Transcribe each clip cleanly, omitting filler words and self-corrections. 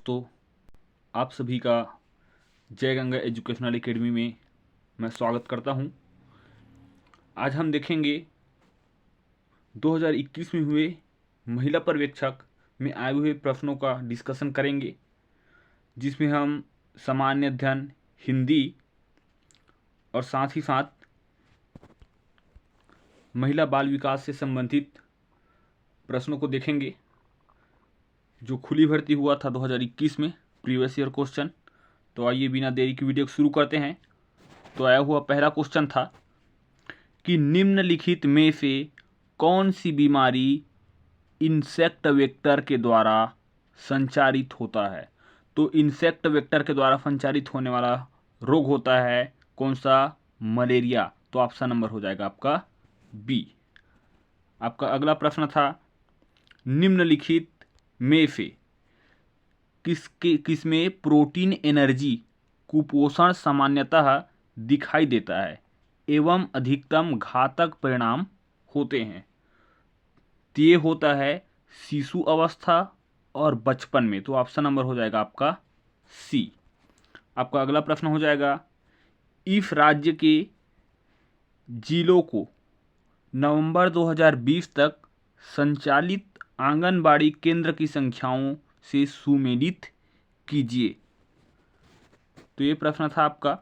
दोस्तों, आप सभी का जय गंगा एजुकेशनल एकेडमी में मैं स्वागत करता हूं। आज हम देखेंगे 2021 में हुए महिला पर्यवेक्षक में आए हुए प्रश्नों का डिस्कशन करेंगे, जिसमें हम सामान्य अध्ययन, हिंदी और साथ ही साथ महिला बाल विकास से संबंधित प्रश्नों को देखेंगे। जो खुली भर्ती हुआ था 2021 में, प्रीवियस ईयर क्वेश्चन। तो आइए बिना देरी की वीडियो शुरू करते हैं। तो आया हुआ पहला क्वेश्चन था कि निम्नलिखित में से कौन सी बीमारी इंसेक्ट वेक्टर के द्वारा संचारित होता है। तो इंसेक्ट वेक्टर के द्वारा संचारित होने वाला रोग होता है कौन सा? मलेरिया। तो ऑप्शन नंबर हो जाएगा आपका बी। आपका अगला प्रश्न था निम्नलिखित में से किसमें प्रोटीन एनर्जी कुपोषण सामान्यतः दिखाई देता है एवं अधिकतम घातक परिणाम होते हैं। तो ये होता है शिशु अवस्था और बचपन में। तो ऑप्शन नंबर हो जाएगा आपका सी। आपका अगला प्रश्न हो जाएगा इस राज्य के जिलों को नवंबर 2020 तक संचालित आंगनबाड़ी केंद्र की संख्याओं से सुमेलित कीजिए। तो ये प्रश्न था आपका।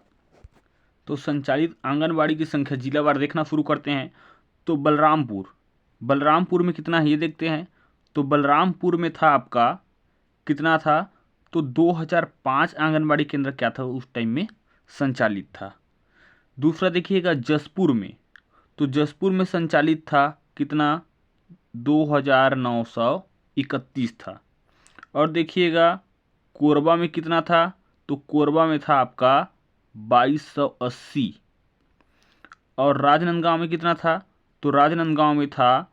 तो संचालित आंगनबाड़ी की संख्या जिलावार देखना शुरू करते हैं। तो बलरामपुर में कितना है ये देखते हैं। तो बलरामपुर में था आपका कितना था? तो 2005 आंगनबाड़ी केंद्र क्या था उस टाइम में संचालित था। दूसरा देखिएगा जसपुर में। तो जसपुर में संचालित था कितना? 2931 था। और देखिएगा कोरबा में कितना था? तो कोरबा में था आपका 2280। और राजनांदगांव में कितना था? तो राजनांदगांव में था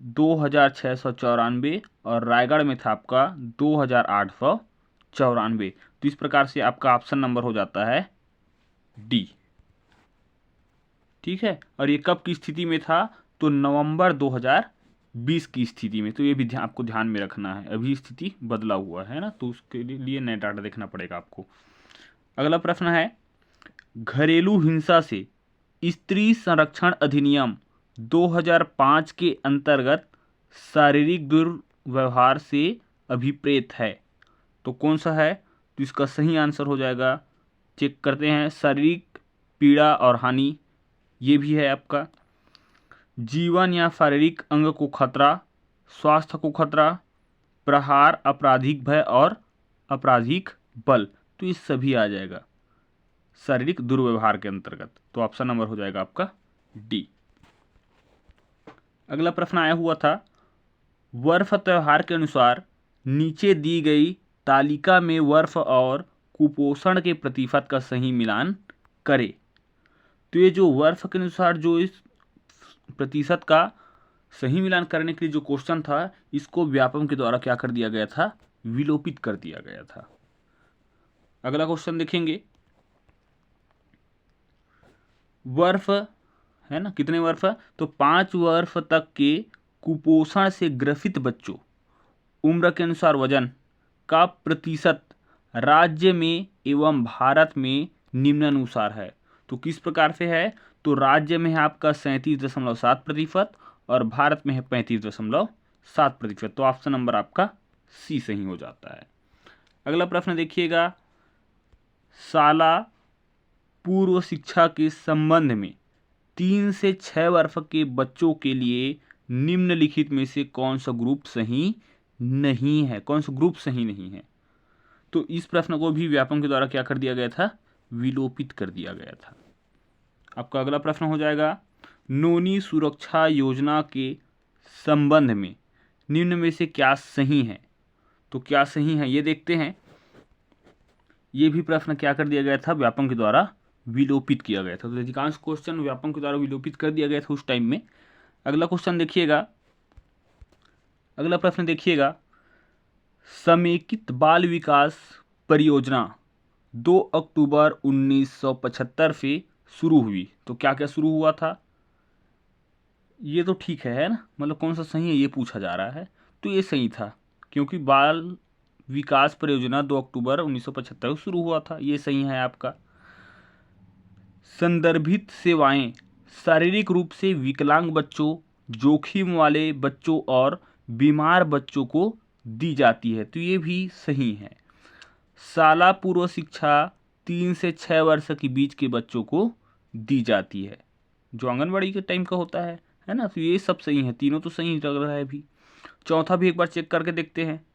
2694 और रायगढ़ में था आपका 2894। तो इस प्रकार से आपका ऑप्शन नंबर हो जाता है डी। ठीक है। और ये कब की स्थिति में था? तो नवंबर 2020 की स्थिति में। तो ये भी आपको ध्यान में रखना है, अभी स्थिति बदला हुआ है ना, तो उसके लिए नया डाटा देखना पड़ेगा आपको। अगला प्रश्न है घरेलू हिंसा से स्त्री संरक्षण अधिनियम 2005 के अंतर्गत शारीरिक दुर्व्यवहार से अभिप्रेत है। तो कौन सा है? तो इसका सही आंसर हो जाएगा, चेक करते हैं, शारीरिक पीड़ा और हानि। ये भी है आपका जीवन या शारीरिक अंग को खतरा, स्वास्थ्य को खतरा, प्रहार, आपराधिक भय और आपराधिक बल। तो ये सभी आ जाएगा शारीरिक दुर्व्यवहार के अंतर्गत। तो ऑप्शन नंबर हो जाएगा आपका डी। अगला प्रश्न आया हुआ था वर्फ त्योहार के अनुसार नीचे दी गई तालिका में वर्फ और कुपोषण के प्रतिशत का सही मिलान करें। तो ये जो वर्फ के अनुसार जो इस प्रतिशत का सही मिलान करने के लिए जो क्वेश्चन था, इसको व्यापम के द्वारा क्या कर दिया गया था? विलोपित कर दिया गया था। अगला क्वेश्चन देखेंगे वर्फ है ना, कितने वर्फ? तो 5 वर्ष तक के कुपोषण से ग्रसित बच्चों उम्र के अनुसार वजन का प्रतिशत राज्य में एवं भारत में निम्नानुसार है। तो किस प्रकार से है? तो राज्य में है आपका 37.7% और भारत में है 35.7%। तो ऑप्शन नंबर आपका सी सही हो जाता है। अगला प्रश्न देखिएगा शाला पूर्व शिक्षा के संबंध में 3 से 6 वर्ष के बच्चों के लिए निम्नलिखित में से कौन सा ग्रुप सही नहीं है? कौन सा ग्रुप सही नहीं है? तो इस प्रश्न को भी व्यापम के द्वारा क्या कर दिया गया था? विलोपित कर दिया गया था। आपका अगला प्रश्न हो जाएगा नोनी सुरक्षा योजना के संबंध में निम्न में से क्या सही है? तो क्या सही है ये देखते हैं। ये भी प्रश्न क्या कर दिया गया था? व्यापम के द्वारा विलोपित किया गया था। तो अधिकांश क्वेश्चन व्यापम के द्वारा विलोपित कर दिया गया था उस टाइम में। अगला क्वेश्चन देखिएगा, अगला प्रश्न देखिएगा समेकित बाल विकास परियोजना 2 अक्टूबर 1975 से शुरू हुई। तो क्या क्या शुरू हुआ था? ये तो ठीक है ना, मतलब कौन सा सही है ये पूछा जा रहा है। तो ये सही था, क्योंकि बाल विकास परियोजना 2 अक्टूबर 1975 को शुरू हुआ था, ये सही है आपका। संदर्भित सेवाएं शारीरिक रूप से विकलांग बच्चों, जोखिम वाले बच्चों और बीमार बच्चों को दी जाती है, तो ये भी सही है। शाला पूर्व शिक्षा 3 से 6 वर्ष के बीच के बच्चों को दी जाती है, जो आंगनबाड़ी के टाइम का होता है ना। तो ये सब सही है, तीनों तो सही लग रहा है अभी। चौथा भी एक बार चेक करके देखते हैं।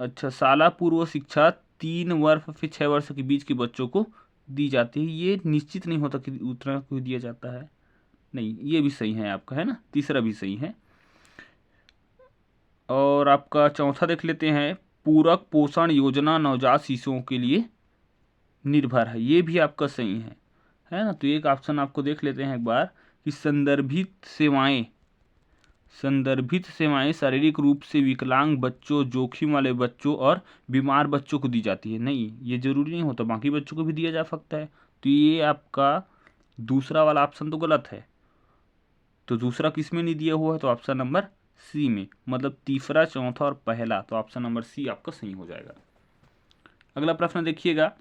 अच्छा, शाला पूर्व शिक्षा 3 वर्ष से 6 वर्ष के बीच के बच्चों को दी जाती है, ये निश्चित नहीं होता कि उतना को दिया जाता है, नहीं, ये भी सही है आपका, है ना, तीसरा भी सही है। और आपका चौथा देख लेते हैं, पूरक पोषण योजना नवजात शिशुओं के लिए निर्भर है, ये भी आपका सही है ना। तो एक ऑप्शन आपको देख लेते हैं एक बार कि संदर्भित सेवाएं शारीरिक रूप से विकलांग बच्चों, जोखिम वाले बच्चों और बीमार बच्चों को दी जाती है, नहीं, ये जरूरी नहीं होता, बाकी बच्चों को भी दिया जा सकता है। तो ये आपका दूसरा वाला ऑप्शन तो गलत है। तो दूसरा किस में नहीं दिया हुआ है, तो ऑप्शन नंबर सी में, मतलब तीसरा, चौथा और पहला, तो ऑप्शन नंबर सी आपका सही हो जाएगा। अगला प्रश्न देखिएगा,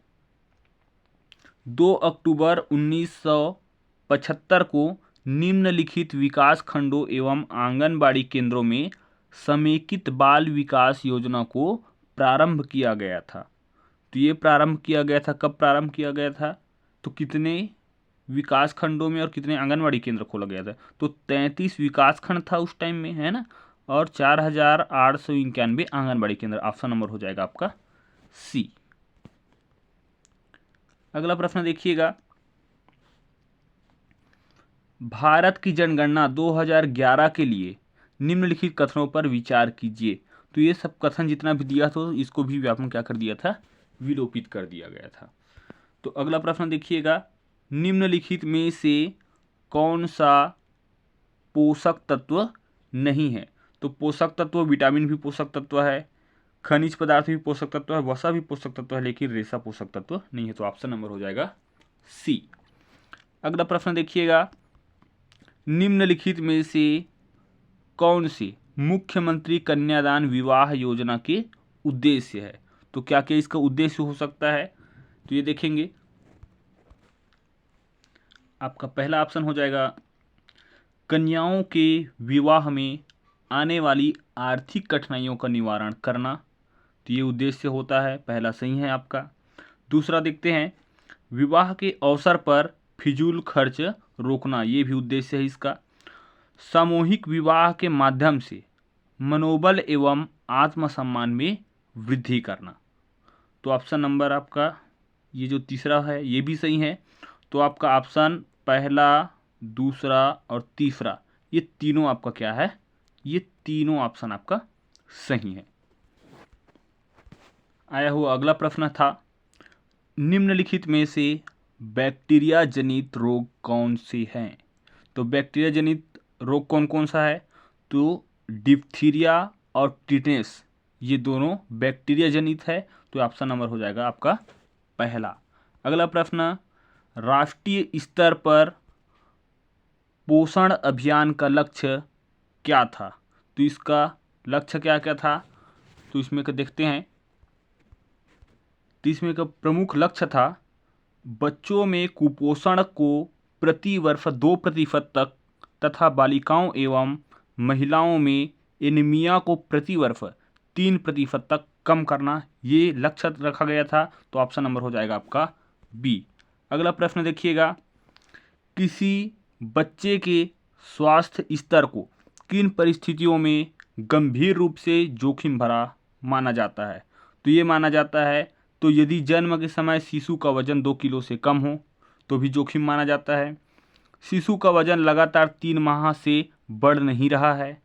2 अक्टूबर 1975 को निम्नलिखित विकास खंडों एवं आंगनबाड़ी केंद्रों में समेकित बाल विकास योजना को प्रारंभ किया गया था। तो ये प्रारंभ किया गया था, कब प्रारंभ किया गया था, तो कितने विकास खंडों में और कितने आंगनबाड़ी केंद्र खोला गया था, तो 33 विकास खंड था उस टाइम में, है ना, और 4891 आंगनबाड़ी केंद्र, ऑप्शन नंबर हो जाएगा आपका सी। अगला प्रश्न देखिएगा, भारत की जनगणना 2011 के लिए निम्नलिखित कथनों पर विचार कीजिए। तो ये सब कथन जितना भी दिया था इसको भी व्यापन क्या कर दिया था, विलोपित कर दिया गया था। तो अगला प्रश्न देखिएगा, निम्नलिखित में से कौन सा पोषक तत्व नहीं है। तो पोषक तत्व, विटामिन भी पोषक तत्व है, खनिज पदार्थ भी पोषक तत्व है, वसा भी पोषक तत्व है, लेकिन रेशा पोषक तत्व नहीं है, तो ऑप्शन नंबर हो जाएगा सी। अगला प्रश्न देखिएगा, निम्नलिखित में से कौन से मुख्यमंत्री कन्यादान विवाह योजना के उद्देश्य है। तो क्या क्या इसका उद्देश्य हो सकता है, तो ये देखेंगे। आपका पहला ऑप्शन हो जाएगा, कन्याओं के विवाह में आने वाली आर्थिक कठिनाइयों का निवारण करना, तो ये उद्देश्य होता है, पहला सही है आपका। दूसरा देखते हैं, विवाह के अवसर पर फिजूल खर्च रोकना, ये भी उद्देश्य है इसका। सामूहिक विवाह के माध्यम से मनोबल एवं आत्मसम्मान में वृद्धि करना, तो ऑप्शन नंबर आपका ये जो तीसरा है ये भी सही है। तो आपका ऑप्शन पहला, दूसरा और तीसरा, ये तीनों आपका क्या है, ये तीनों ऑप्शन आपका सही है। आया हुआ अगला प्रश्न था, निम्नलिखित में से बैक्टीरिया जनित रोग कौन से हैं। तो बैक्टीरिया जनित रोग कौन कौन सा है, तो डिप्थीरिया और टिटेनस, ये दोनों बैक्टीरिया जनित है, तो ऑप्शन नंबर हो जाएगा आपका पहला। अगला प्रश्न, राष्ट्रीय स्तर पर पोषण अभियान का लक्ष्य क्या था। तो इसका लक्ष्य क्या क्या था, तो इसमें का देखते हैं। तो इसमें का प्रमुख लक्ष्य था, बच्चों में कुपोषण को प्रति वर्ष 2% तक तथा बालिकाओं एवं महिलाओं में एनीमिया को प्रति वर्ष 3% तक कम करना, ये लक्ष्य रखा गया था, तो ऑप्शन नंबर हो जाएगा आपका बी। अगला प्रश्न देखिएगा, किसी बच्चे के स्वास्थ्य स्तर को किन परिस्थितियों में गंभीर रूप से जोखिम भरा माना जाता है। तो ये माना जाता है, तो यदि जन्म के समय शिशु का वजन 2 किलो से कम हो तो भी जोखिम माना जाता है। शिशु का वजन लगातार 3 माह से बढ़ नहीं रहा है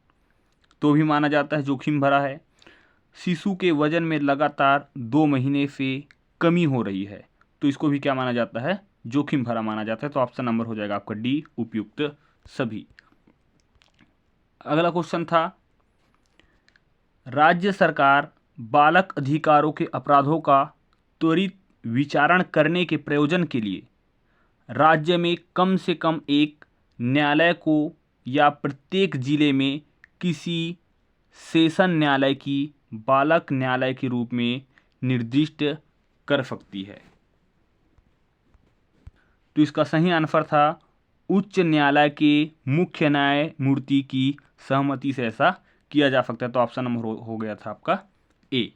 तो भी माना जाता है जोखिम भरा है। शिशु के वजन में लगातार 2 महीने से कमी हो रही है तो इसको भी क्या माना जाता है, जोखिम भरा माना जाता है। तो ऑप्शन नंबर हो जाएगा आपका डी, उपयुक्त सभी। अगला क्वेश्चन था, राज्य सरकार बालक अधिकारों के अपराधों का त्वरित विचारण करने के प्रयोजन के लिए राज्य में कम से कम एक न्यायालय को या प्रत्येक जिले में किसी सेशन न्यायालय की बालक न्यायालय के रूप में निर्दिष्ट कर सकती है। तो इसका सही आंसर था उच्च न्यायालय के मुख्य न्यायमूर्ति की सहमति से ऐसा किया जा सकता है। तो ऑप्शन नंबर हो गया था आपका ए।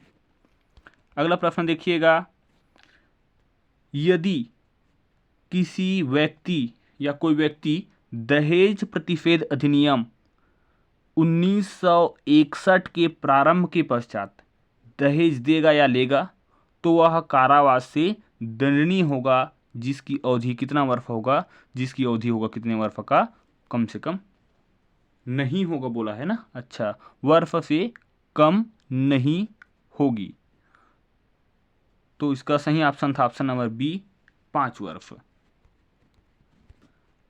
अगला प्रश्न देखिएगा, यदि किसी व्यक्ति या कोई व्यक्ति दहेज प्रतिषेध अधिनियम 1961 के प्रारंभ के पश्चात दहेज देगा या लेगा तो वह कारावास से दंडनीय होगा, जिसकी अवधि कितना वर्ष होगा, जिसकी अवधि होगा कितने वर्ष का, कम से कम नहीं होगा बोला है ना। अच्छा, वर्ष से कम नहीं होगी। तो इसका सही ऑप्शन था ऑप्शन नंबर बी, 5 वर्ष।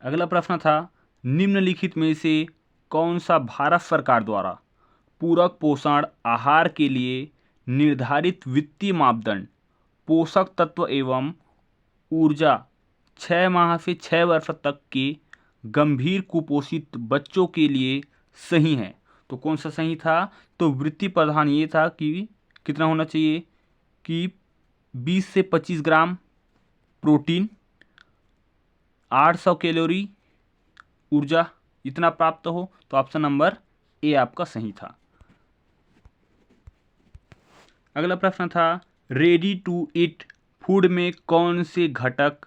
अगला प्रश्न था, निम्नलिखित में से कौन सा भारत सरकार द्वारा पूरक पोषण आहार के लिए निर्धारित वित्तीय मापदंड पोषक तत्व एवं ऊर्जा 6 माह से 6 वर्ष तक के गंभीर कुपोषित बच्चों के लिए सही है? तो कौन सा सही था? तो वृत्ति प्रधान ये था कि कितना होना चाहिए कि 20 से 25 ग्राम प्रोटीन, 800 कैलोरी ऊर्जा इतना प्राप्त हो। तो ऑप्शन नंबर ए आपका सही था। अगला प्रश्न था, रेडी टू ईट फूड में कौन से घटक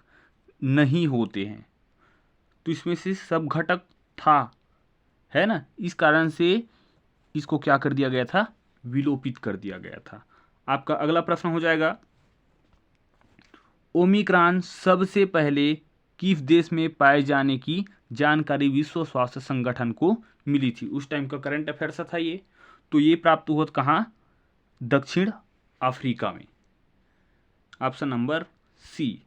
नहीं होते हैं? तो इसमें से सब घटक था, है ना, इस कारण से इसको क्या कर दिया गया था, विलोपित कर दिया गया था। आपका अगला प्रश्न हो जाएगा, ओमिक्रॉन सबसे पहले किस देश में पाए जाने की जानकारी विश्व स्वास्थ्य संगठन को मिली थी? उस टाइम का करंट अफेयर्स था ये। तो ये प्राप्त हुआ कहाँ? दक्षिण अफ्रीका में। Option number C.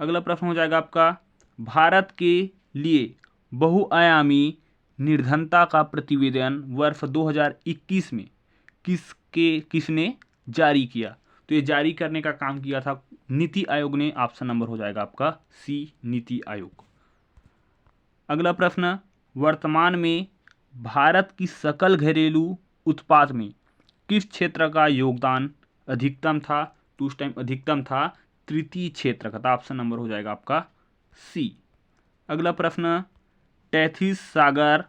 अगला प्रश्न हो जाएगा आपका, भारत के लिए बहुआयामी निर्धनता का प्रतिवेदन वर्ष 2021 में किसने जारी किया? तो ये जारी करने का काम किया था नीति आयोग ने। ऑप्शन नंबर हो जाएगा आपका सी, नीति आयोग। अगला प्रश्न, वर्तमान में भारत की सकल घरेलू उत्पाद में किस क्षेत्र का योगदान अधिकतम था? तो उस टाइम अधिकतम था तृतीय क्षेत्र का। ऑप्शन नंबर हो जाएगा आपका सी। अगला प्रश्न, टैथिस सागर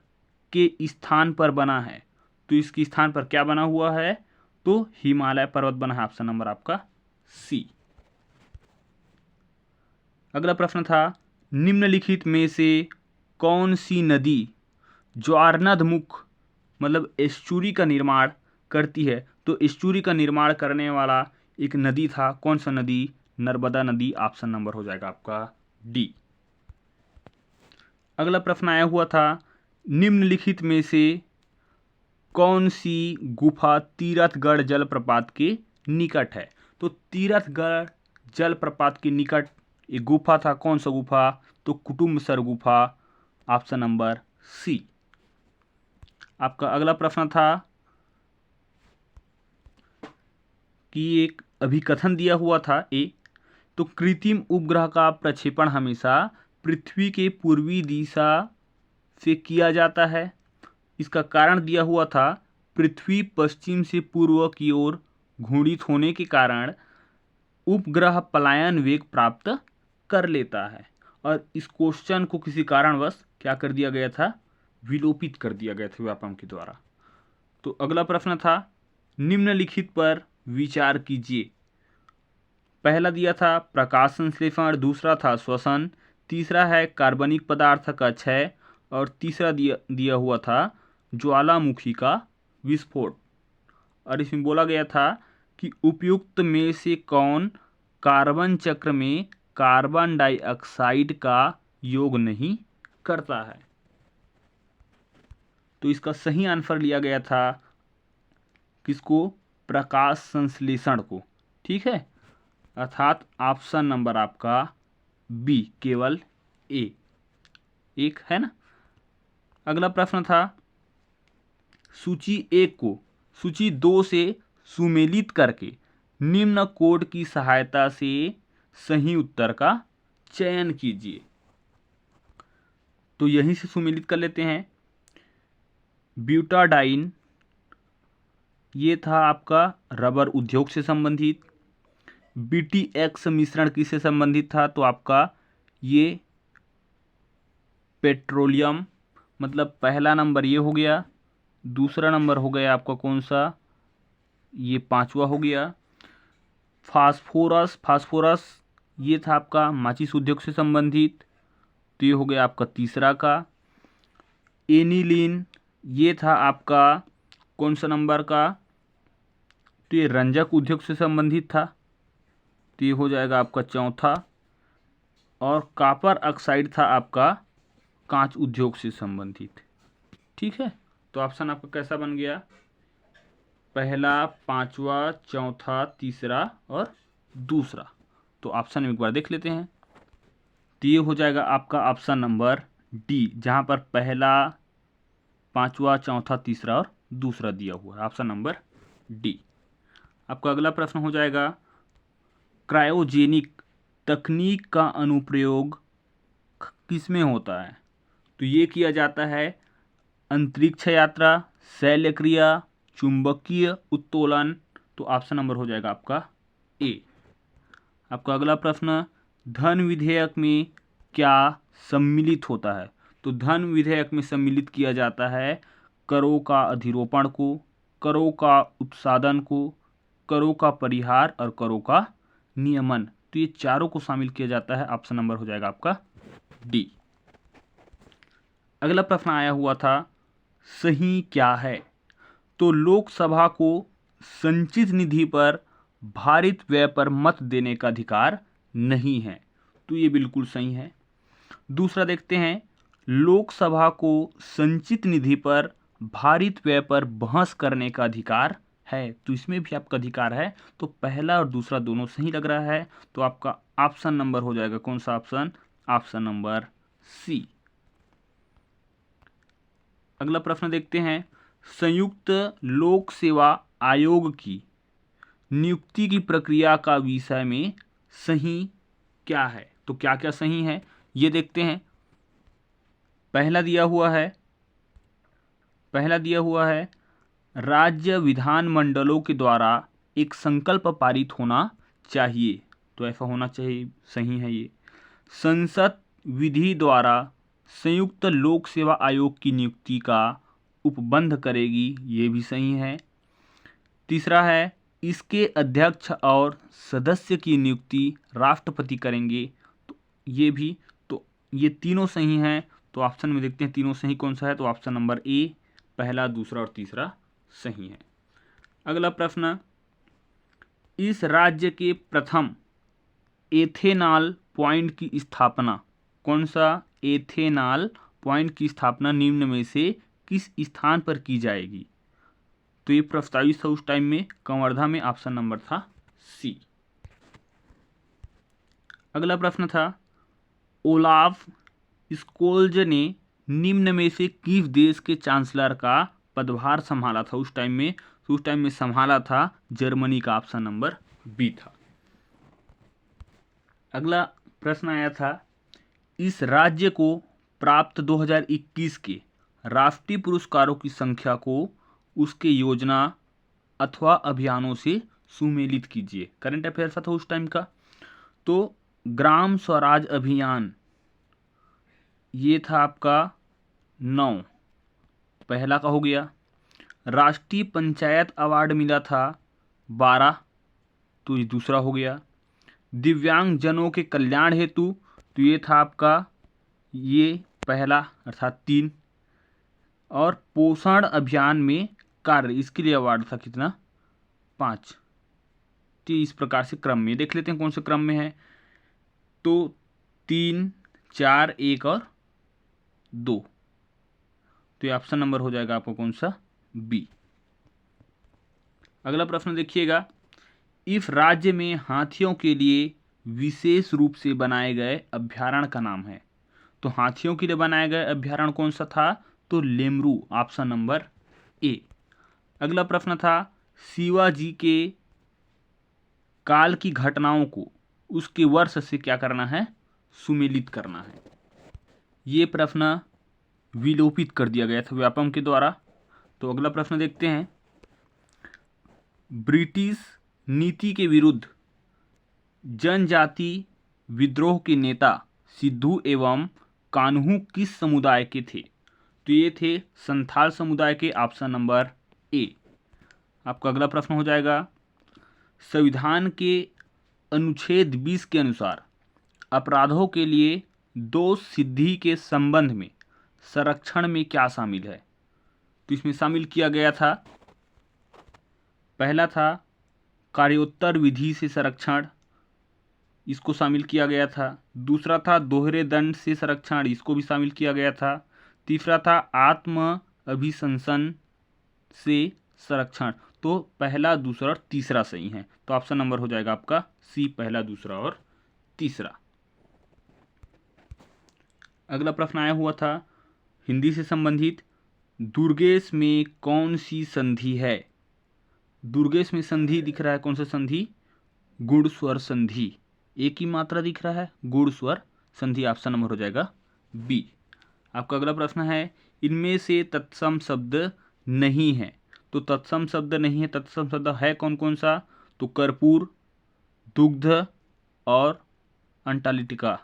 के स्थान पर बना है, तो इसके स्थान पर क्या बना हुआ है? तो हिमालय पर्वत बना है। ऑप्शन नंबर आपका सी। अगला प्रश्न था, निम्नलिखित में से कौन सी नदी ज्वारनदमुख मतलब एस्चुरी का निर्माण करती है? तो एस्चुरी का निर्माण करने वाला एक नदी था, कौन सा नदी? नर्मदा नदी। ऑप्शन नंबर हो जाएगा आपका डी। अगला प्रश्न आया हुआ था, निम्नलिखित में से कौन सी गुफा तीरथगढ़ जलप्रपात के निकट है? तो तीरथगढ़ जलप्रपात के निकट एक गुफा था, कौन सा गुफा? तो कुटुम्बसर गुफा। Option number C. आपका अगला प्रश्न था कि एक अभिकथन दिया हुआ था ए, तो कृत्रिम उपग्रह का प्रक्षेपण हमेशा पृथ्वी के पूर्वी दिशा से किया जाता है। इसका कारण दिया हुआ था पृथ्वी पश्चिम से पूर्व की ओर घूर्णित होने के कारण उपग्रह पलायन वेग प्राप्त कर लेता है। और इस क्वेश्चन को किसी कारणवश क्या कर दिया गया था? विलोपित कर दिया गया था व्यापम के द्वारा। तो अगला प्रश्न था, निम्नलिखित पर विचार कीजिए। पहला दिया था प्रकाश संश्लेषण, दूसरा था श्वसन, तीसरा है कार्बनिक पदार्थ का क्षय और तीसरा दिया हुआ था ज्वालामुखी का विस्फोट। और इसमें बोला गया था कि उपयुक्त में से कौन कार्बन चक्र में कार्बन डाइऑक्साइड का योग नहीं करता है? तो इसका सही आंसर लिया गया था किसको? प्रकाश संश्लेषण को। ठीक है, अर्थात ऑप्शन नंबर आपका बी, केवल ए एक है ना। अगला प्रश्न था, सूची 1 को सूची 2 से सुमेलित करके निम्न कोड की सहायता से सही उत्तर का चयन कीजिए। तो यहीं से सुमेलित कर लेते हैं। ब्यूटाडाइन ये था आपका रबर उद्योग से संबंधित। BTX मिश्रण किससे संबंधित था, तो आपका ये पेट्रोलियम, मतलब पहला नंबर ये हो गया, दूसरा नंबर हो गया आपका कौन सा, ये पांचवा हो गया। फास्फोरस, फास्फोरस ये था आपका माचिस उद्योग से संबंधित, तो ये हो गया आपका तीसरा का। एनिलीन ये था आपका कौन सा नंबर का, तो ये रंजक उद्योग से संबंधित था, तो ये हो जाएगा आपका चौथा। और कॉपर ऑक्साइड था आपका कांच उद्योग से संबंधित। ठीक है, तो ऑप्शन आपका कैसा बन गया, पहला, पांचवा, चौथा, तीसरा और दूसरा। तो ऑप्शन एक बार देख लेते हैं, तो ये हो जाएगा आपका ऑप्शन नंबर डी, जहां पर पहला, पांचवा, चौथा, तीसरा और दूसरा दिया हुआ है, ऑप्शन नंबर डी। आपका अगला प्रश्न हो जाएगा, क्रायोजेनिक तकनीक का अनुप्रयोग किसमें होता है, तो ये किया जाता है अंतरिक्ष यात्रा, शैल्य क्रिया, चुंबकीय उत्तोलन। तो ऑप्शन नंबर हो जाएगा आपका ए। आपका अगला प्रश्न, धन विधेयक में क्या सम्मिलित होता है, तो धन विधेयक में सम्मिलित किया जाता है करों का अधिरोपण को, करों का उत्साधन को, करों का परिहार और करों का नियमन। तो ये चारों को शामिल किया जाता है, ऑप्शन नंबर हो जाएगा आपका डी। अगला प्रश्न आया हुआ था, सही क्या है, तो लोकसभा को संचित निधि पर भारित व्यय पर मत देने का अधिकार नहीं है, तो ये बिल्कुल सही है। दूसरा देखते हैं, लोकसभा को संचित निधि पर भारित व्यय पर बहस करने का अधिकार है, तो इसमें भी आपका अधिकार है। तो पहला और दूसरा दोनों सही लग रहा है, तो आपका ऑप्शन नंबर हो जाएगा कौन सा ऑप्शन, ऑप्शन नंबर सी। अगला प्रश्न देखते हैं, संयुक्त लोक सेवा आयोग की नियुक्ति की प्रक्रिया का विषय में सही क्या है, तो क्या क्या सही है ये देखते हैं। पहला दिया हुआ है राज्य विधानमंडलों के द्वारा एक संकल्प पारित होना चाहिए, तो ऐसा होना चाहिए, सही है ये। संसद विधि द्वारा संयुक्त लोक सेवा आयोग की नियुक्ति का उपबंध करेगी, ये भी सही है। तीसरा है, इसके अध्यक्ष और सदस्य की नियुक्ति राष्ट्रपति करेंगे, तो ये भी, तो ये तीनों सही हैं। तो ऑप्शन में देखते हैं तीनों सही कौन सा है, तो ऑप्शन नंबर ए, पहला, दूसरा और तीसरा सही है। अगला प्रश्न, इस राज्य के प्रथम एथेनॉल पॉइंट की स्थापना, कौन सा एथेनॉल पॉइंट की स्थापना निम्न में से किस स्थान पर की जाएगी, तो ये प्रस्तावित था उस टाइम में कवर्धा में, ऑप्शन नंबर था सी। अगला प्रश्न था, ओलाफ स्कोल्ज ने निम्न में से किस देश के चांसलर का पदभार संभाला था उस टाइम में, तो उस टाइम में संभाला था जर्मनी का, ऑप्शन नंबर बी था। अगला प्रश्न आया था, इस राज्य को प्राप्त 2021 के राष्ट्रीय पुरस्कारों की संख्या को उसके योजना अथवा अभियानों से सुमेलित कीजिए। करंट अफेयर्स था उस टाइम का, तो ग्राम स्वराज अभियान ये था आपका 9, पहला का हो गया। राष्ट्रीय पंचायत अवार्ड मिला था 12, तो ये दूसरा हो गया। दिव्यांग जनों के कल्याण हेतु, तो ये था आपका ये पहला अर्थात 3। और पोषण अभियान में कार्य, इसके लिए अवार्ड था कितना, 5। तो इस प्रकार से क्रम में देख लेते हैं कौन से क्रम में है, तो 3, 4, 1 और 2, तो ये ऑप्शन नंबर हो जाएगा आपको कौन सा, बी। अगला प्रश्न देखिएगा, इस राज्य में हाथियों के लिए विशेष रूप से बनाए गए अभ्यारण्य का नाम है, तो हाथियों के लिए बनाया गया अभ्यारण्य कौन सा था, तो लेमरू, ऑप्शन नंबर ए। अगला प्रश्न था, शिवाजी के काल की घटनाओं को उसके वर्ष से क्या करना है, सुमेलित करना है। ये प्रश्न विलोपित कर दिया गया था व्यापम के द्वारा। तो अगला प्रश्न देखते हैं, ब्रिटिश नीति के विरुद्ध जनजाति विद्रोह के नेता सिद्धू एवं कान्हू किस समुदाय के थे? तो ये थे संथाल समुदाय के। Option number A. आपका अगला प्रश्न हो जाएगा, संविधान के अनुच्छेद 20 के अनुसार अपराधों के लिए दोष सिद्धि के संबंध में संरक्षण में क्या शामिल है? तो इसमें शामिल किया गया था, पहला था कार्योत्तर विधि से संरक्षण, इसको शामिल किया गया था। दूसरा था दोहरे दंड से संरक्षण, इसको भी शामिल किया गया था। तीसरा था आत्म अभिशंसन से संरक्षण। तो पहला, दूसरा और तीसरा सही है। तो ऑप्शन नंबर हो जाएगा आपका सी, पहला, दूसरा और तीसरा। अगला प्रश्न आया हुआ था हिंदी से संबंधित, दुर्गेश में कौन सी संधि है? दुर्गेश में संधि दिख रहा है, कौन सा संधि? गुण स्वर संधि, एक ही मात्रा दिख रहा है, गुण स्वर संधि। ऑप्शन नंबर हो जाएगा बी। आपका अगला प्रश्न है, इनमें से तत्सम शब्द नहीं है। तो तत्सम शब्द नहीं है, तत्सम शब्द है कौन कौन सा? तो कर्पूर, दुग्ध और अंटालिटिका।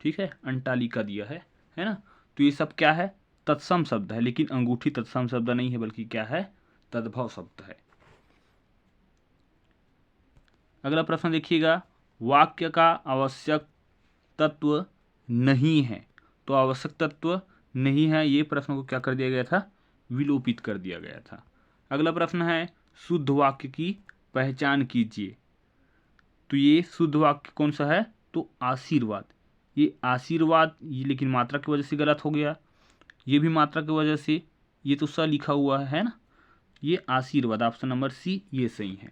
ठीक है, अंटालिका दिया है ना। तो ये सब क्या है? तत्सम शब्द है, लेकिन अंगूठी तत्सम शब्द नहीं है, बल्कि क्या है? तद्भव शब्द है। अगला प्रश्न देखिएगा, वाक्य का आवश्यक तत्व नहीं है। तो आवश्यक तत्व नहीं है, ये प्रश्न को क्या कर दिया गया था? विलोपित कर दिया गया था। अगला प्रश्न है, शुद्ध वाक्य की पहचान कीजिए। तो ये शुद्ध वाक्य कौन सा है? तो आशीर्वाद। ये आशीर्वाद, ये लेकिन मात्रा की वजह से गलत हो गया, ये भी मात्रा की वजह से, ये तो स लिखा हुआ है ना, ये आशीर्वाद। ऑप्शन नंबर सी ये सही है।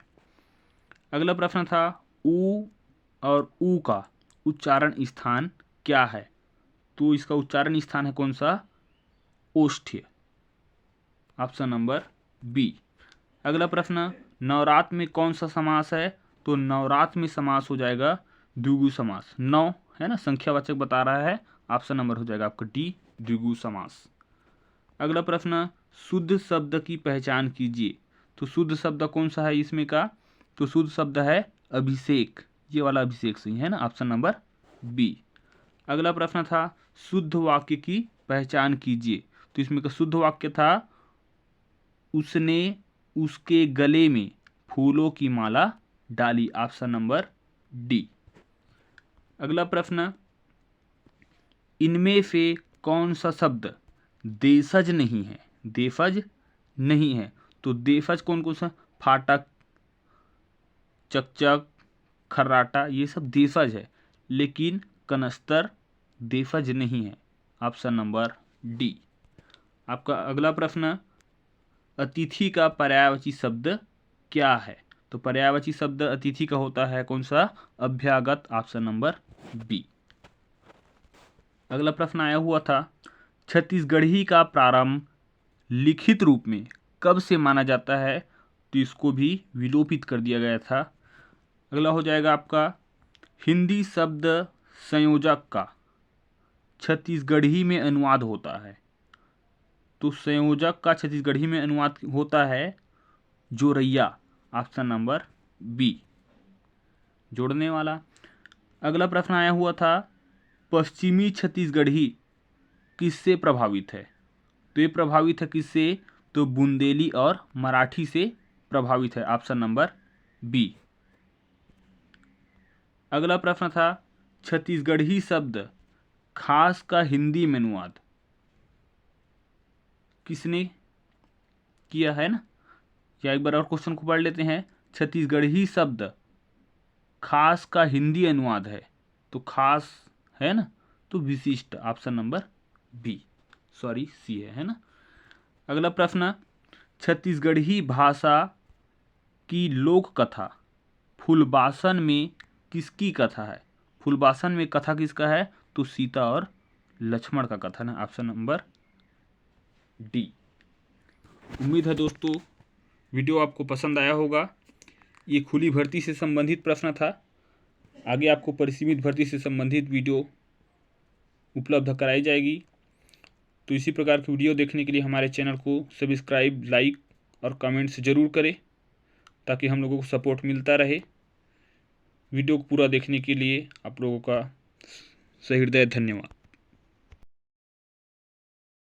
अगला प्रश्न था, ऊ और ऊ का उच्चारण स्थान क्या है? तो इसका उच्चारण स्थान है कौन सा? ओष्ठ्य। Option number B. अगला प्रश्न, नवरात्र में कौन सा समास है? तो नवरात्र में समास हो जाएगा द्विगु समास। नौ है ना, संख्यावाचक बता रहा है। ऑप्शन नंबर हो जाएगा आपका डी, द्विगु समास। अगला प्रश्न, शुद्ध शब्द की पहचान कीजिए। तो शुद्ध शब्द कौन सा है इसमें का? तो शुद्ध शब्द है अभिषेक, ये वाला अभिषेक सही है ना, ऑप्शन नंबर बी। अगला प्रश्न था, शुद्ध वाक्य की पहचान कीजिए। तो इसमें का शुद्ध वाक्य था, उसने उसके गले में फूलों की माला डाली। Option number D. अगला प्रश्न, इनमें से कौन सा शब्द देशज नहीं है? देशज नहीं है। तो देशज कौन कौन सा? फाटक, चकचक, खर्राटा, ये सब देशज है, लेकिन कनस्तर देशज नहीं है। Option number D. आपका अगला प्रश्न, अतिथि का पर्यायवाची शब्द क्या है? तो पर्यायवाची शब्द अतिथि का होता है कौन सा? अभ्यागत। Option number B. अगला प्रश्न आया हुआ था, छत्तीसगढ़ी का प्रारंभ लिखित रूप में कब से माना जाता है? तो इसको भी विलोपित कर दिया गया था। अगला हो जाएगा आपका, हिंदी शब्द संयोजक का छत्तीसगढ़ी में अनुवाद होता है। तो संयोजक का छत्तीसगढ़ी में अनुवाद होता है जोरैया। ऑप्शन नंबर बी, जोड़ने वाला। अगला प्रश्न आया हुआ था, पश्चिमी छत्तीसगढ़ी किससे प्रभावित है? तो ये प्रभावित है किससे? तो बुंदेली और मराठी से प्रभावित है। Option number B. अगला प्रश्न था, छत्तीसगढ़ी शब्द खास का हिंदी में अनुवाद किसने किया है ना? या एक बार और क्वेश्चन को पढ़ लेते हैं, छत्तीसगढ़ी शब्द खास का हिंदी अनुवाद है। तो खास है ना, तो विशिष्ट। Option number B, sorry C है ना। अगला प्रश्न, छत्तीसगढ़ी भाषा की लोक कथा फूलबासन में किसकी कथा है? फूलबासन में कथा किसका है? तो सीता और लक्ष्मण का कथन है। Option number D. उम्मीद है दोस्तों वीडियो आपको पसंद आया होगा। ये खुली भर्ती से संबंधित प्रश्न था। आगे आपको परिसीमित भर्ती से संबंधित वीडियो उपलब्ध कराई जाएगी। तो इसी प्रकार की वीडियो देखने के लिए हमारे चैनल को सब्सक्राइब, लाइक और कमेंट्स जरूर करें। ताकि हम लोगों को सपोर्ट मिलता रहे। वीडियो को पूरा देखने के लिए आप लोगों का सहृदय धन्यवाद।